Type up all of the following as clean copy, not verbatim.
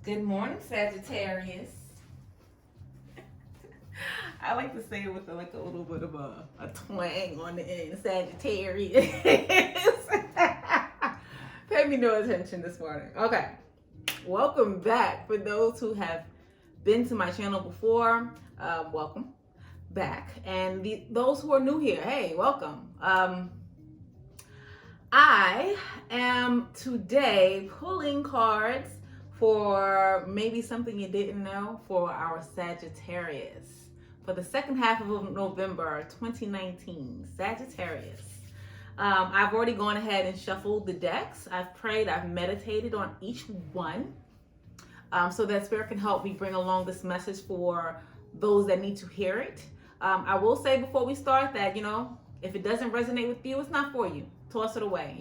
Good morning, Sagittarius. I like to say it with like a little bit of a twang on the end. Sagittarius. Pay me no attention this morning. Okay. Welcome back. For those who have been to my channel before, welcome back. And those who are new here, hey, welcome. I am today pulling cards for maybe something you didn't know for our Sagittarius for the second half of November 2019. Sagittarius. I've already gone ahead and shuffled the decks. I've prayed, I've meditated on each one so that Spirit can help me bring along this message for those that need to hear it. I will say before we start that, if it doesn't resonate with you, it's not for you. Toss it away,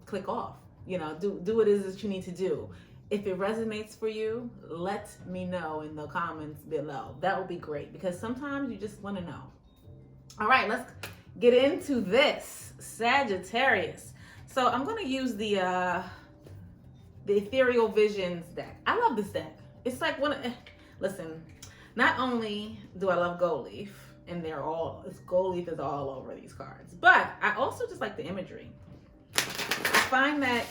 click off, do what it is that you need to do. If it resonates for you, let me know in the comments below. That would be great because sometimes you just want to know. All right, let's get into this Sagittarius. So I'm going to use the Ethereal Visions deck. I love this deck. It's like listen, not only do I love gold leaf, and gold leaf is all over these cards, but I also just like the imagery. I find that,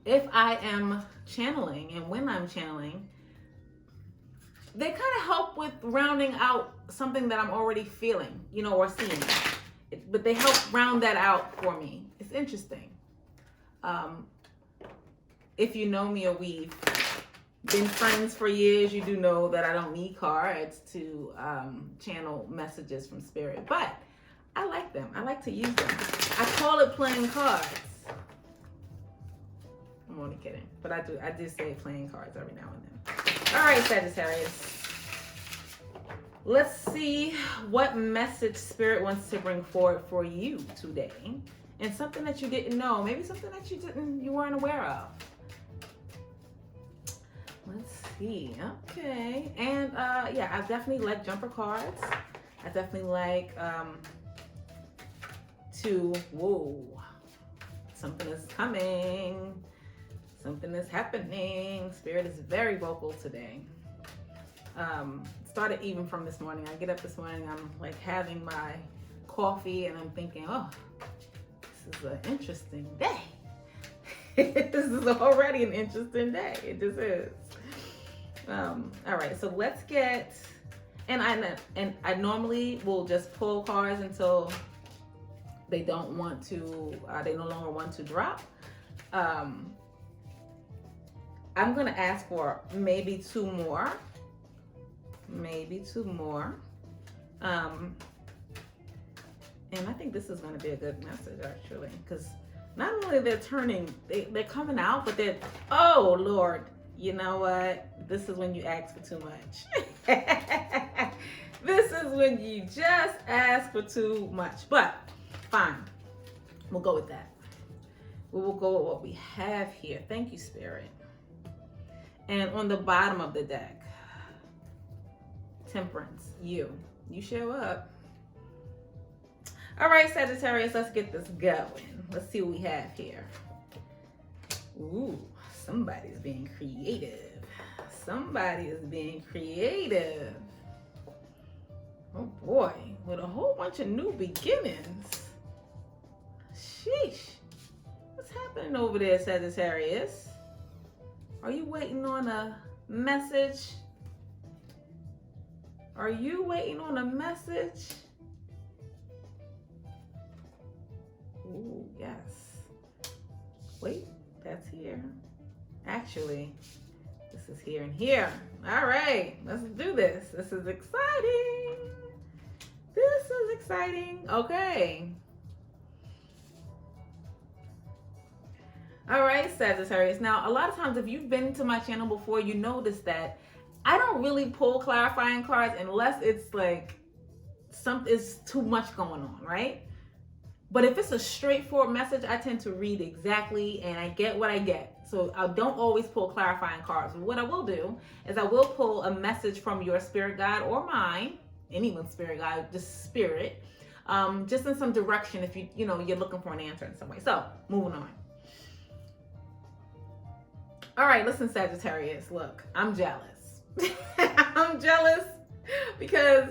if I am channeling and when I'm channeling, they kind of help with rounding out something that I'm already feeling, or seeing. But they help round that out for me. It's interesting. If you know me or we've been friends for years, you do know that I don't need cards to channel messages from Spirit, but I like them. I like to use them. I call it playing cards. I'm only kidding, but I do say playing cards every now and then. All right, Sagittarius. Let's see what message Spirit wants to bring forward for you today, and something that you didn't know, maybe something that you weren't aware of. Let's see. Okay. And yeah, I definitely like jumper cards. I definitely like something is coming. Something is happening. Spirit is very vocal today. Started even from this morning. I get up this morning, I'm like having my coffee and I'm thinking, oh, this is an interesting day. This is already an interesting day. It just is. All right, so let's get, and I normally will just pull cards until they don't want to, they no longer want to drop. I'm gonna ask for maybe two more. And I think this is gonna be a good message actually, because not only they're coming out, but oh Lord, you know what? This is when you ask for too much. This is when you just ask for too much. But fine, we'll go with that. We will go with what we have here. Thank you, Spirit. And on the bottom of the deck, Temperance, you show up. All right, Sagittarius, let's get this going. Let's see what we have here. Ooh, somebody's being creative. Somebody is being creative. Oh boy, with a whole bunch of new beginnings. Sheesh. What's happening over there, Sagittarius? Are you waiting on a message? Are you waiting on a message? Ooh, yes. Wait, that's here. Actually, this is here and here. All right, let's do this. This is exciting. This is exciting. Okay. All right, Sagittarius. Now, a lot of times if you've been to my channel before, you notice that I don't really pull clarifying cards unless it's like is too much going on, right? But if it's a straightforward message, I tend to read exactly and I get what I get. So I don't always pull clarifying cards. But what I will do is I will pull a message from your spirit guide or mine, anyone's spirit guide, just spirit, just in some direction if you're looking for an answer in some way. So moving on. All right, listen, Sagittarius, look, I'm jealous. I'm jealous because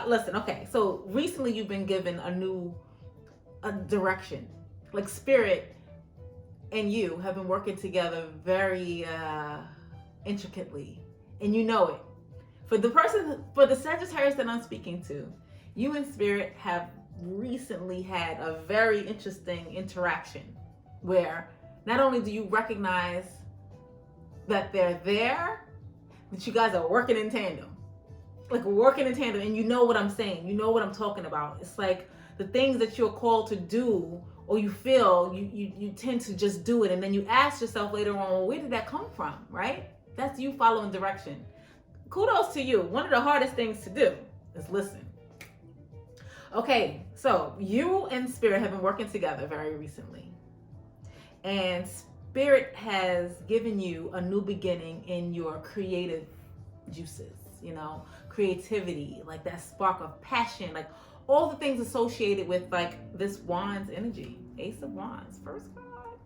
listen, okay, so recently you've been given a direction. Like spirit and you have been working together very intricately, and you know it. For the Sagittarius that I'm speaking to, you and spirit have recently had a very interesting interaction where not only do you recognize that they're there, but you guys are working in tandem. Like working in tandem, and you know what I'm saying. You know what I'm talking about. It's like the things that you're called to do, or you feel, you tend to just do it, and then you ask yourself later on, well, where did that come from, right? That's you following direction. Kudos to you. One of the hardest things to do is listen. Okay, so you and spirit have been working together very recently, and spirit has given you a new beginning in your creative juices, creativity, like that spark of passion, like all the things associated with like this Wands energy. Ace of Wands, first card.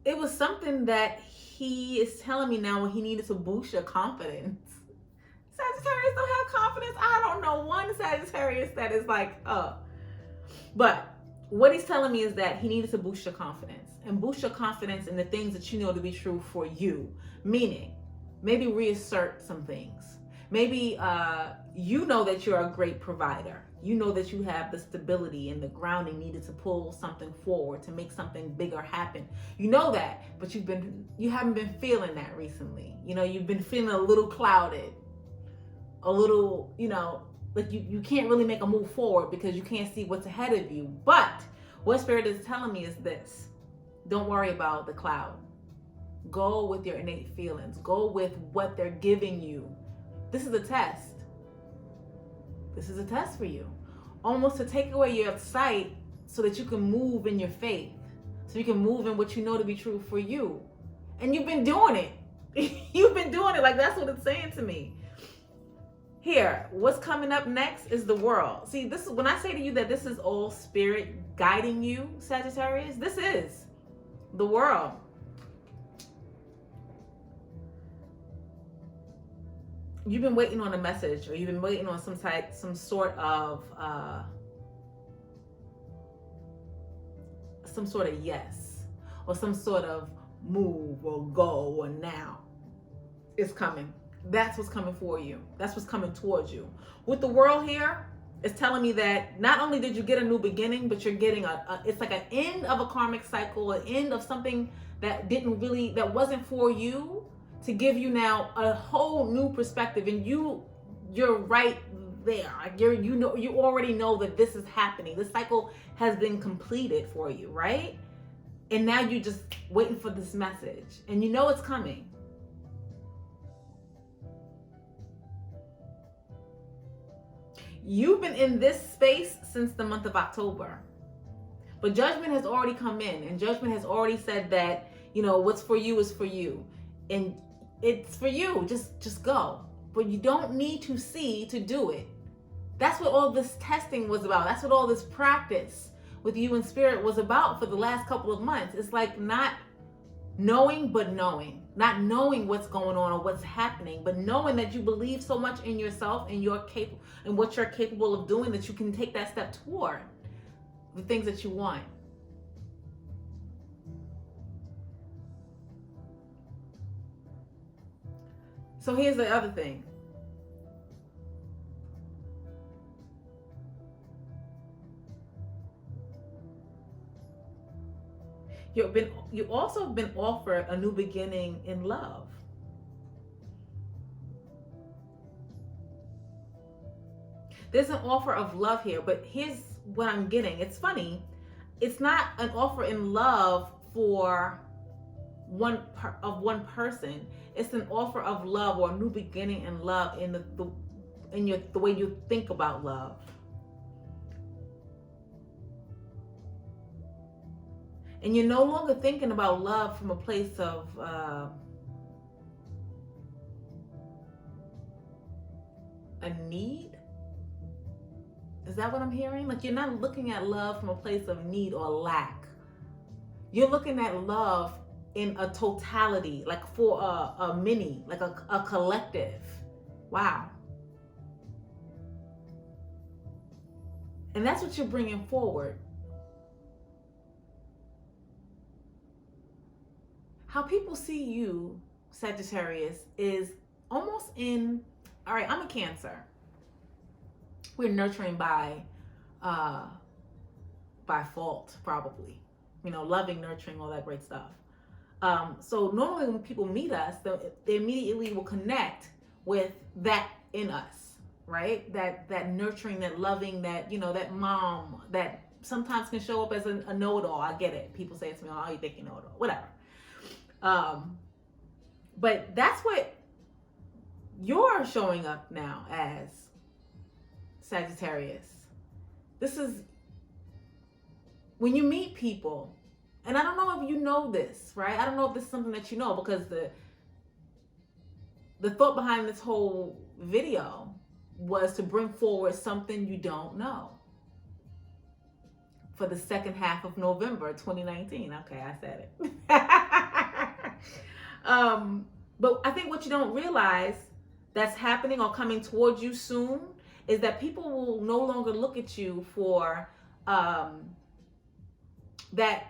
It was something that he is telling me now when he needed to boost your confidence. Sagittarius don't have confidence. I don't know one Sagittarius that is like, but what he's telling me is that he needed to boost your confidence, and boost your confidence in the things that you know to be true for you. Meaning, maybe reassert some things. Maybe you know that you're a great provider. You know that you have the stability and the grounding needed to pull something forward, to make something bigger happen. You know that, but you haven't been feeling that recently. You've been feeling a little clouded, a little, like you can't really make a move forward because you can't see what's ahead of you. But what spirit is telling me is this: don't worry about the cloud. Go with your innate feelings. Go with what they're giving you. This is a test. This is a test for you. Almost to take away your sight so that you can move in your faith. So you can move in what you know to be true for you. And you've been doing it. You've been doing it. Like, that's what it's saying to me. Here, what's coming up next is the world. See, this is when I say to you that this is all spirit guiding you, Sagittarius. This is the world. You've been waiting on a message, or you've been waiting on some sort of yes, or some sort of move or go or now. It's coming. That's what's coming for you. That's what's coming towards you. With the world here, it's telling me that not only did you get a new beginning, but you're getting it's like an end of a karmic cycle, an end of something that wasn't for you, to give you now a whole new perspective. And you're right there. You already know that this is happening. This cycle has been completed for you, right? And now you're just waiting for this message, and you know it's coming. You've been in this space since the month of October, but judgment has already come in, and judgment has already said that, what's for you is for you, and it's for you. Just go. But you don't need to see to do it. That's what all this testing was about. That's what all this practice with you and spirit was about for the last couple of months. It's like not knowing, but knowing. Not knowing what's going on or what's happening, but knowing that you believe so much in yourself and what you're capable of doing, that you can take that step toward the things that you want. So here's the other thing. You also been offered a new beginning in love. There's an offer of love here, but here's what I'm getting. It's funny. It's not an offer in love for one person. It's an offer of love, or a new beginning in love, in the way you think about love. And you're no longer thinking about love from a place of a need. Is that what I'm hearing? Like, you're not looking at love from a place of need or lack. You're looking at love in a totality, like for a mini, like a collective. Wow. And that's what you're bringing forward. How people see you, Sagittarius, is almost in, all right, I'm a Cancer. We're nurturing by fault, probably. You know, loving, nurturing, all that great stuff. So normally when people meet us, they immediately will connect with that in us, right? That nurturing, that loving, that, you know, that mom that sometimes can show up as a know-it-all. I get it. People say it to me, oh, you think you know it all, whatever. But that's what you're showing up now as, Sagittarius. This is when you meet people, and I don't know if you know this, right? I don't know if this is something that you know, because the thought behind this whole video was to bring forward something you don't know for the second half of November 2019. Okay, I said it. But I think what you don't realize that's happening or coming towards you soon is that people will no longer look at you for that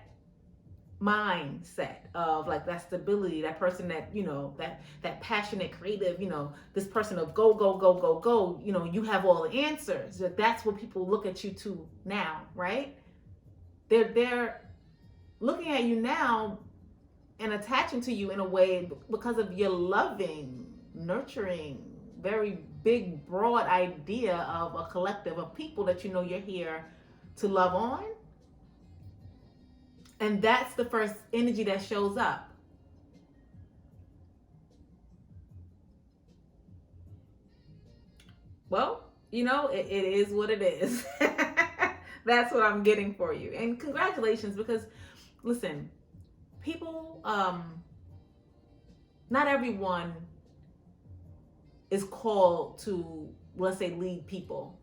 mindset of like that stability, that person that, you know, that passionate, creative, you know, this person of go, go, go, go, go, you know, you have all the answers. That's what people look at you to now, right? They're looking at you now and attaching to you in a way because of your loving, nurturing, very big, broad idea of a collective of people that you know you're here to love on. And that's the first energy that shows up. Well, you know, it is what it is. That's what I'm getting for you. And congratulations, because listen, people, not everyone is called to, let's say, lead people.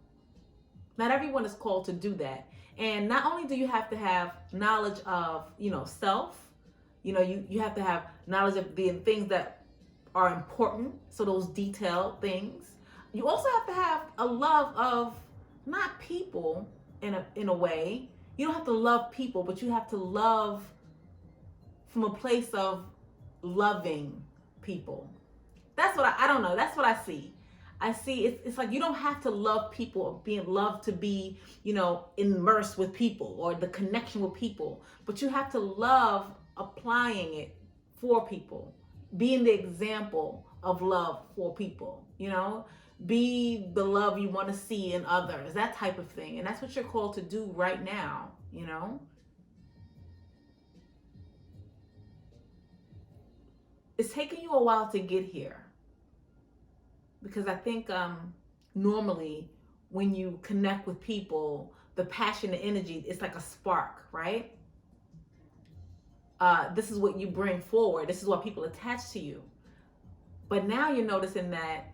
Not everyone is called to do that. And not only do you have to have knowledge of, you know, self, you know, you have to have knowledge of the things that are important. So those detailed things. You also have to have a love of not people in a way. You don't have to love people, but you have to love from a place of loving people. That's what I don't know. That's what I see. I see it's like you don't have to love people or being loved to be, you know, immersed with people or the connection with people, but you have to love applying it for people, being the example of love for people, you know, be the love you want to see in others, that type of thing. And that's what you're called to do right now, you know. It's taking you a while to get here. Because I think normally when you connect with people, the passion, the energy, it's like a spark, right? This is what you bring forward. This is what people attach to you. But now you're noticing that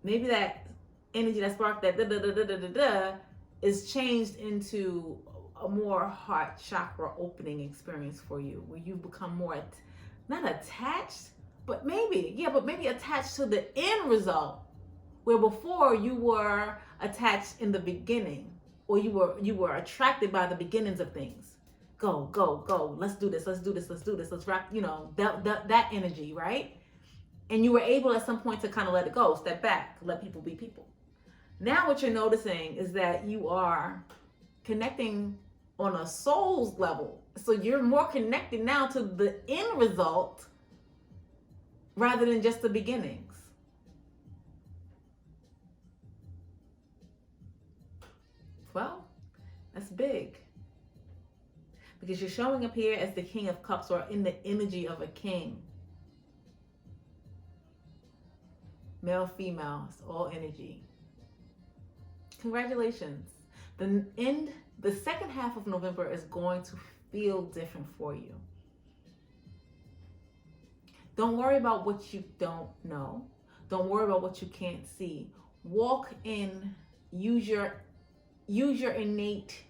maybe that energy, that spark, that da-da-da-da-da-da is changed into a more heart chakra opening experience for you, where you become more, not attached, but maybe attached to the end result, where before you were attached in the beginning, or you were attracted by the beginnings of things. Go, go, go. Let's do this. Let's do this. Let's do this. Let's wrap. You know, that energy, right? And you were able at some point to kind of let it go, step back, let people be people. Now what you're noticing is that you are connecting on a soul's level. So you're more connected now to the end result rather than just the beginnings. Well, that's big. Because you're showing up here as the King of Cups, or in the energy of a king. Male, female, it's all energy. Congratulations. The second half of November is going to feel different for you. Don't worry about what you don't know. Don't worry about what you can't see. Walk in, use your use your innate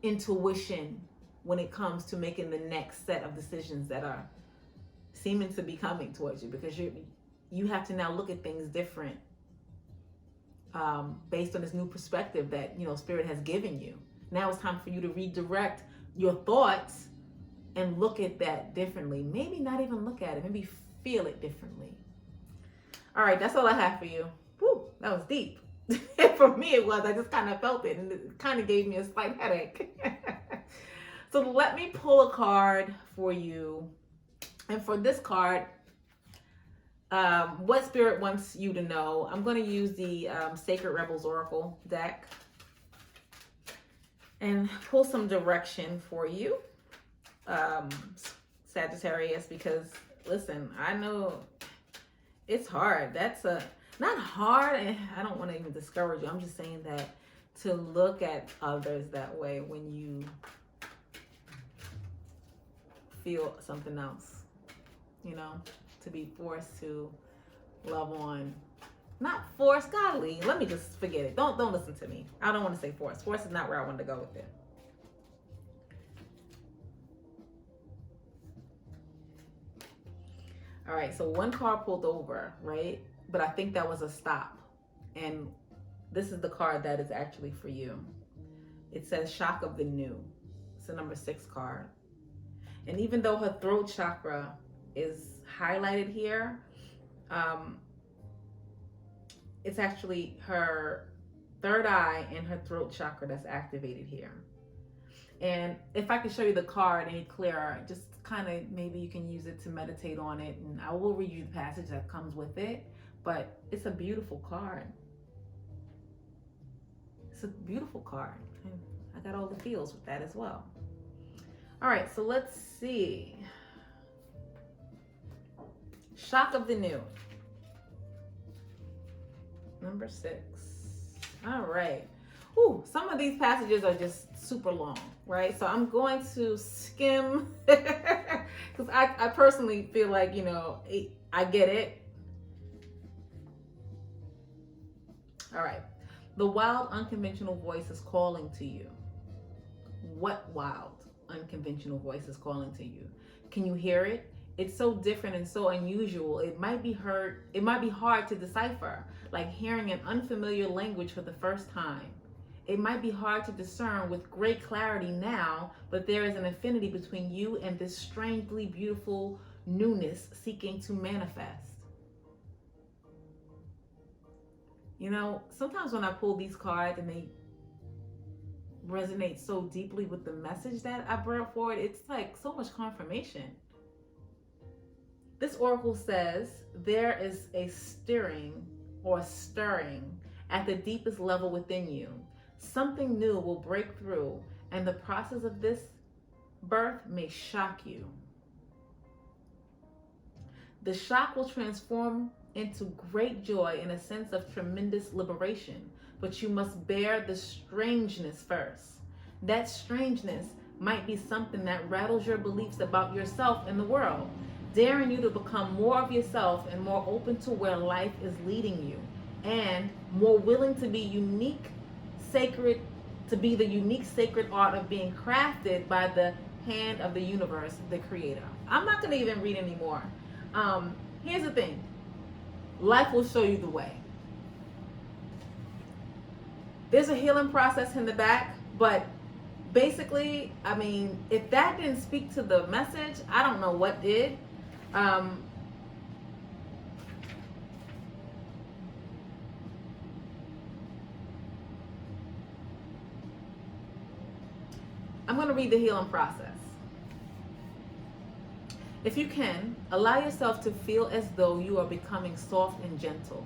intuition when it comes to making the next set of decisions that are seeming to be coming towards you, because you have to now look at things different, based on this new perspective that, you know, Spirit has given you. Now it's time for you to redirect your thoughts and look at that differently. Maybe not even look at it, maybe feel it differently. All right, that's all I have for you. Woo, that was deep. For me it was. I just kind of felt it, and it kind of gave me a slight headache. So let me pull a card for you. And for this card, what Spirit wants you to know, I'm going to use the Sacred Rebels Oracle deck and pull some direction for you, Sagittarius, because listen, I know it's hard. That's not hard, and I don't want to even discourage you. I'm just saying that to look at others that way when you feel something else, you know, to be forced to love on, not forced, godly. Let me just forget it. Don't listen to me. I don't want to say forced. Forced is not where I wanted to go with it. All right, so one card pulled over, right? But I think that was a stop. And this is the card that is actually for you. It says Shock of the New. It's the number 6 card. And even though her throat chakra is highlighted here, it's actually her third eye and her throat chakra that's activated here. And if I could show you the card any clearer, just kind of maybe you can use it to meditate on it, and I will read you the passage that comes with it. But it's a beautiful card. It's a beautiful card. And I got all the feels with that as well. All right, so let's see. Shock of the New. Number 6. All right. Ooh, some of these passages are just super long, right? So I'm going to skim because I personally feel like, you know, I get it. All right. The wild, unconventional voice is calling to you. What wild, unconventional voice is calling to you? Can you hear it? It's so different and so unusual. It might be hard to decipher, like hearing an unfamiliar language for the first time. It might be hard to discern with great clarity now, but there is an affinity between you and this strangely beautiful newness seeking to manifest. You know, sometimes when I pull these cards and they resonate so deeply with the message that I brought forward, it's like so much confirmation. This oracle says there is a stirring or stirring at the deepest level within you. Something new will break through, and the process of this birth may shock you. The shock will transform into great joy and a sense of tremendous liberation, but you must bear the strangeness first. That strangeness might be something that rattles your beliefs about yourself and the world, daring you to become more of yourself and more open to where life is leading you, and more willing to be the unique sacred art of being crafted by the hand of the universe, the creator. I'm not going to even read anymore. Here's the thing. Life will show you the way. There's a healing process in the back, but basically, I mean, if that didn't speak to the message, I don't know what did. I'm going to read the healing process. If you can, allow yourself to feel as though you are becoming soft and gentle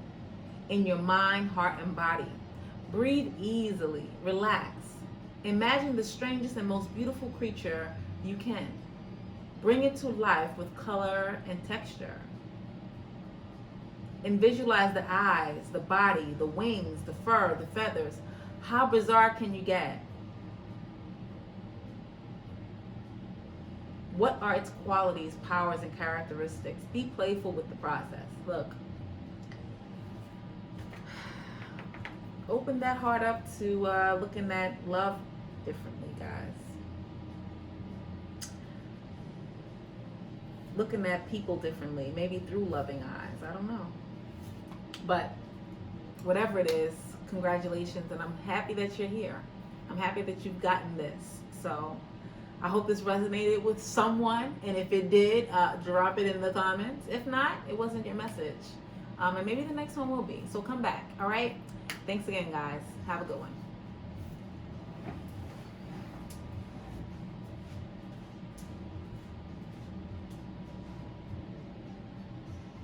in your mind, heart, and body. Breathe easily, relax. Imagine the strangest and most beautiful creature you can. Bring it to life with color and texture. And visualize the eyes, the body, the wings, the fur, the feathers. How bizarre can you get? What are its qualities, powers, and characteristics? Be playful with the process. Look, open that heart up to looking at love differently, guys. Looking at people differently, maybe through loving eyes. I don't know. But whatever it is, congratulations, and I'm happy that you're here. I'm happy that you've gotten this. So I hope this resonated with someone, and if it did, drop it in the comments. If not, it wasn't your message. And maybe the next one will be. So come back, all right? Thanks again, guys. Have a good one.